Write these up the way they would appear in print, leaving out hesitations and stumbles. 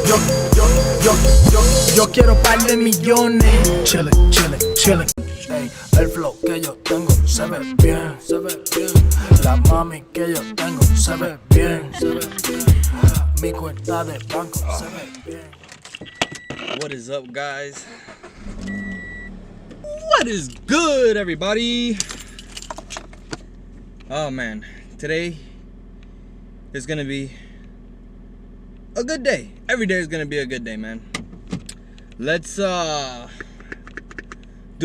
Yo quiero par de millones. Chile, chile, chile. Ey, el flow que yo tengo se ve bien, se ve bien. La mami que yo tengo se ve bien, se ve bien. Mi cuenta de banco se ve bien. What is up, guys? What is good, everybody? Oh man, today is gonna be a good day. Every day is gonna be a good day, man. Let's do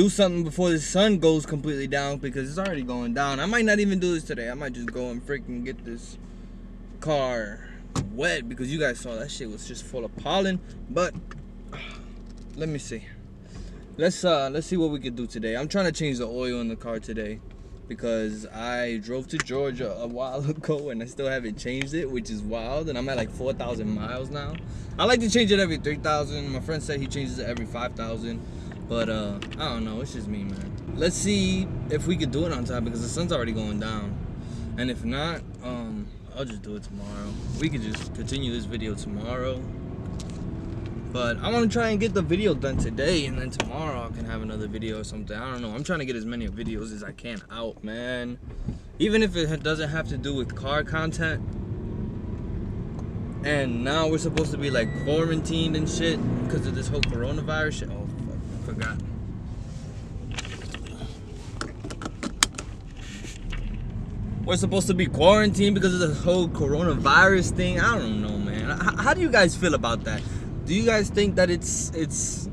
something before the sun goes completely down, because it's already going down. I might not even do this today. I might just go and freaking get this car wet, because you guys saw that shit was just full of pollen. But let me see. Let's see what we can do today. I'm trying to change the oil in the car today, because I drove to Georgia a while ago and I still haven't changed it, which is wild. And I'm at like 4,000 miles now. I like to change it every 3,000. My friend said he changes it every 5,000. But I don't know, it's just me, man. Let's see if we could do it on time, because the sun's already going down. And if not, I'll just do it tomorrow. We could just continue this video tomorrow. But I want to try and get the video done today, and then tomorrow I can have another video or something. I don't know. I'm trying to get as many videos as I can out, man. Even if it doesn't have to do with car content. And now we're supposed to be like quarantined and shit because of this whole coronavirus shit. Oh, fuck, I forgot. We're supposed to be quarantined because of the whole coronavirus thing. I don't know, man. How do you guys feel about that? Do you guys think that it's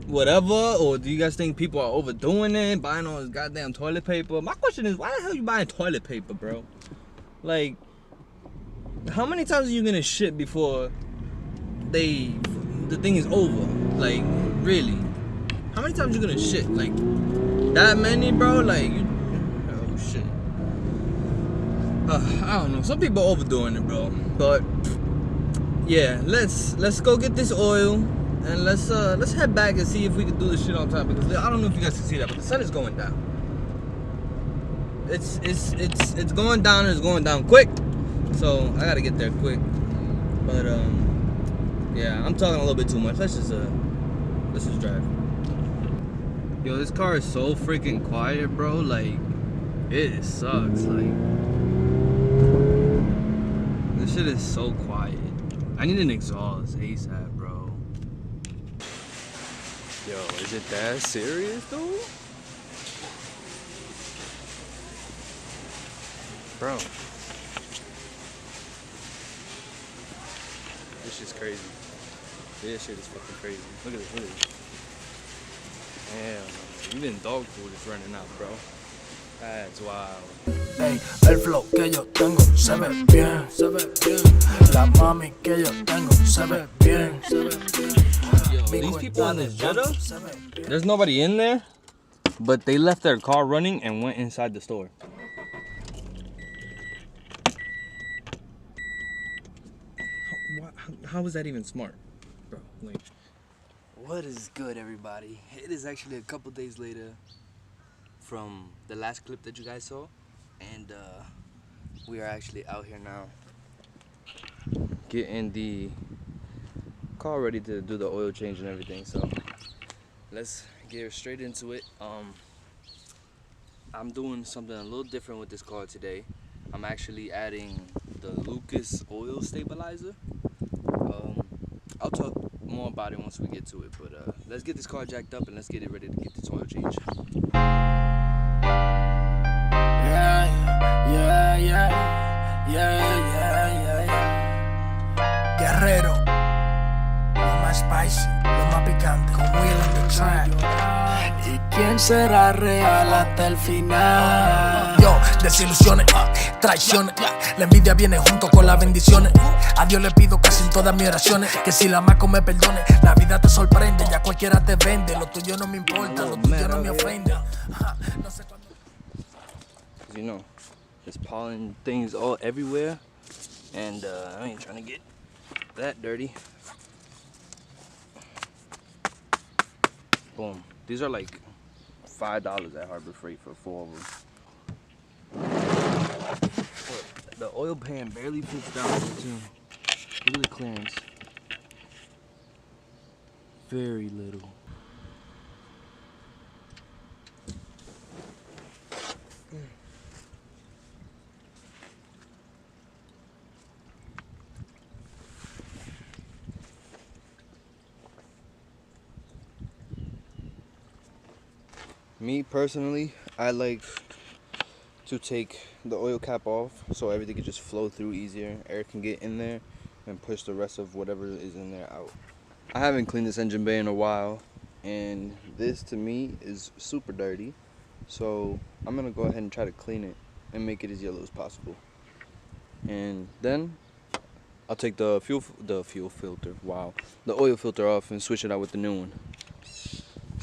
whatever, or do you guys think people are overdoing it, buying all this goddamn toilet paper? My question is, why the hell are you buying toilet paper, bro? Like, how many times are you gonna shit before the thing is over? Like, really? How many times are you gonna shit? Like, that many, bro? Like, oh shit. I don't know. Some people are overdoing it, bro. But yeah, let's go get this oil, and let's head back and see if we can do this shit on time, because I don't know if you guys can see that, but the sun is going down. It's going down, and it's going down quick. So I gotta get there quick. But yeah, I'm talking a little bit too much. Let's just drive. Yo, this car is so freaking quiet, bro. Like, it sucks. Like, this shit is so quiet. I need an exhaust ASAP, bro. Yo, is it that serious, though? Bro. This shit's crazy. This shit is fucking crazy. Look at this, look at this. Damn, even dog food is running out, bro. That's wild. Ey, el flow que yo tengo se ve bien, se ve bien. La mami que yo tengo se ve bien, se ve bien. Yo, these people in this Jetta, there's nobody in there, but they left their car running and went inside the store. How is that even smart, bro? Like, what is good, everybody? It is actually a couple days later from the last clip that you guys saw, and we are actually out here now getting the car ready to do the oil change and everything. So let's get straight into it. I'm doing something a little different with this car today. I'm actually adding the Lucas oil stabilizer. I'll talk more about it once we get to it, but let's get this car jacked up and let's get it ready to get this oil change. Guerrero, lo más spicy, lo más picante, con Will in the track. ¿Y quién será real hasta el final? Yo, desilusiones, traiciones, la envidia viene junto con las bendiciones. A Dios le pido casi en todas mis oraciones que si la maco me perdone. La vida te sorprende, ya cualquiera te vende. Lo tuyo no me importa, lo tuyo no me ofende. No sé cuándo. You know, there's pollen things all everywhere, and I ain't trying to get that dirty. Boom. These are like $5 at Harbor Freight for 4 of them. The oil pan barely fits down here too. Look at the clearance. Very little. Me personally, I like to take the oil cap off so everything can just flow through easier. Air can get in there and push the rest of whatever is in there out. I haven't cleaned this engine bay in a while, and this to me is super dirty. So I'm gonna go ahead and try to clean it and make it as yellow as possible. And then I'll take the fuel filter, wow, the oil filter off and switch it out with the new one.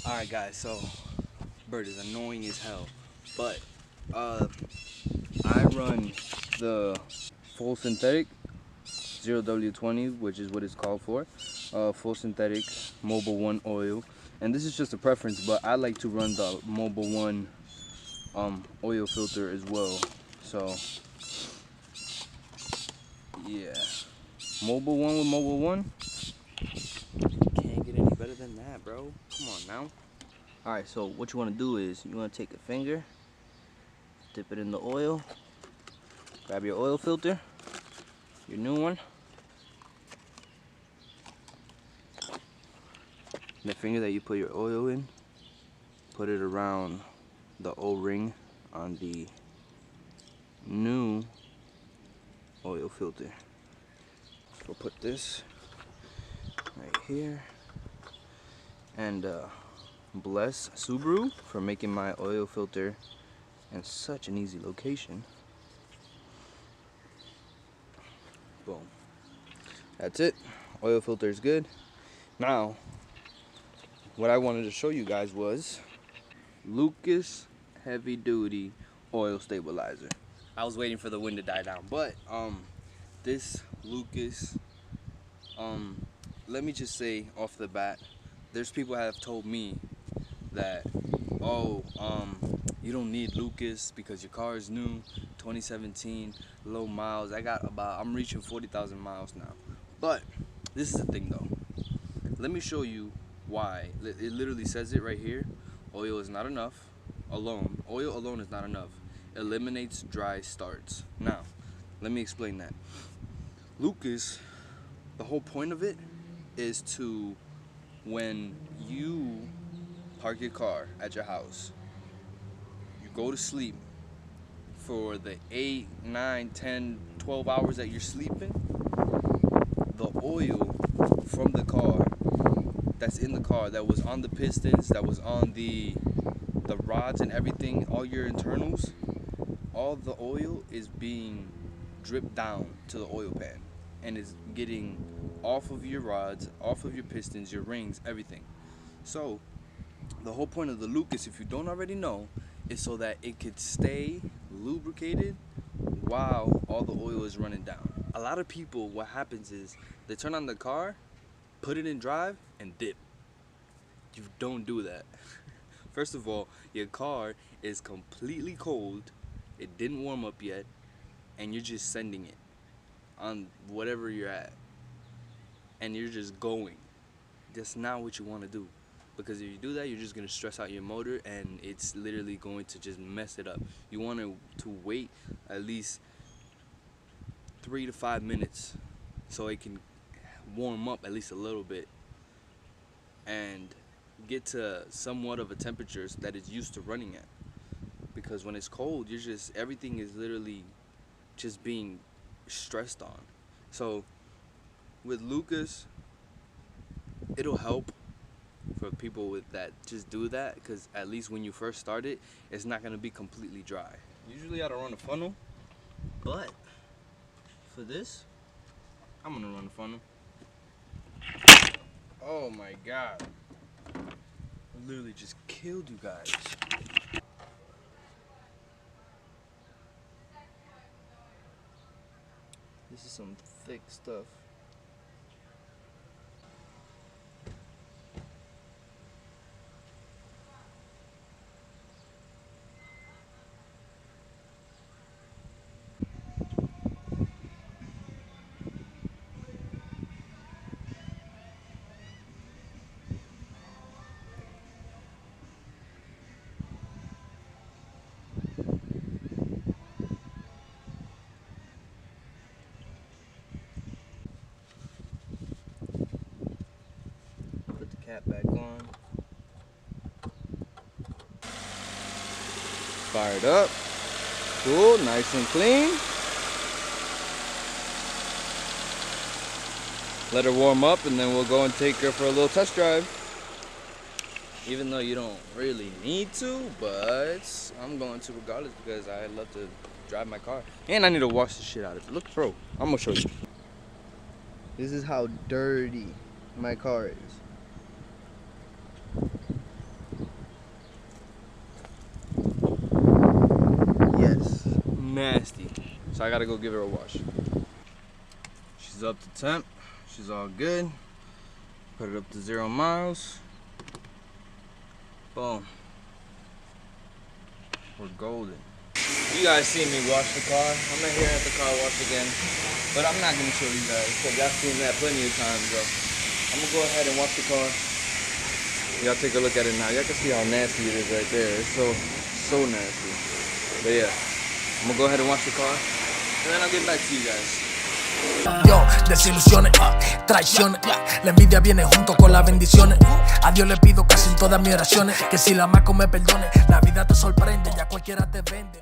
Alright guys, so bird is annoying as hell. But I run the full synthetic 0W20, which is what it's called for. Full synthetic Mobile One oil, and this is just a preference, but I like to run the Mobile One oil filter as well. So yeah, Mobile One with Mobile One. can't get any better than that, bro. Come on now. All right, so what you want to do is you want to take a finger, dip it in the oil, grab your oil filter, your new one. The finger that you put your oil in, put it around the O-ring on the new oil filter. We'll put this right here, and bless Subaru for making my oil filter in such an easy location. Boom. That's it. Oil filter is good. Now, what I wanted to show you guys was Lucas Heavy Duty Oil Stabilizer. I was waiting for the wind to die down, but this Lucas, let me just say off the bat, there's people that have told me that, oh, you don't need Lucas because your car is new, 2017, low miles. I'm reaching 40,000 miles now. But this is the thing though. Let me show you why. It literally says it right here. Oil is not enough alone. Oil alone is not enough. Eliminates dry starts. Now, let me explain that. Lucas, the whole point of it is to, when you park your car at your house, you go to sleep for the 8, 9, 10, 12 hours that you're sleeping, the oil from the car that's in the car, that was on the pistons, that was on the rods and everything, all your internals, all the oil is being dripped down to the oil pan and is getting off of your rods, off of your pistons, your rings, everything. So the whole point of the Lucas, if you don't already know, is so that it could stay lubricated while all the oil is running down. A lot of people, what happens is they turn on the car, put it in drive, and dip. You don't do that. First of all, your car is completely cold, it didn't warm up yet, and you're just sending it on whatever you're at, and you're just going. That's not what you want to do, because if you do that, you're just going to stress out your motor, and it's literally going to just mess it up. You want to wait at least 3 to 5 minutes so it can warm up at least a little bit and get to somewhat of a temperature that it's used to running at. Because when it's cold, everything is literally just being stressed on. So with Lucas, it'll help for people with that just do that, because at least when you first start it, it's not going to be completely dry. Usually I don't run a funnel, but for this, I'm going to run a funnel. Oh my god. I literally just killed you guys. This is some thick stuff. cap back on. Fired up. Cool, nice and clean. Let her warm up and then we'll go and take her for a little test drive. Even though you don't really need to, but I'm going to regardless because I love to drive my car. And I need to wash the shit out of it. Look, bro, I'm gonna show you. This is how dirty my car is. Yes, nasty. So I gotta go give her a wash. She's up to temp. She's all good. Put it up to 0 miles. Boom. We're golden. You guys see me wash the car. I'm not here at the car wash again, but I'm not gonna show you guys because y'all seen that plenty of times though. I'm gonna go ahead and wash the car. Y'all take a look at it now. Y'all can see how nasty it is right there. It's so nasty. But yeah, I'm gonna go ahead and wash the car and then I'll get back to you guys. Yo, desilusiones, traiciones. La envidia viene junto con las bendiciones. A Dios le pido casi en todas mis oraciones que si la maco me perdone. La vida te sorprende, ya cualquiera te vende.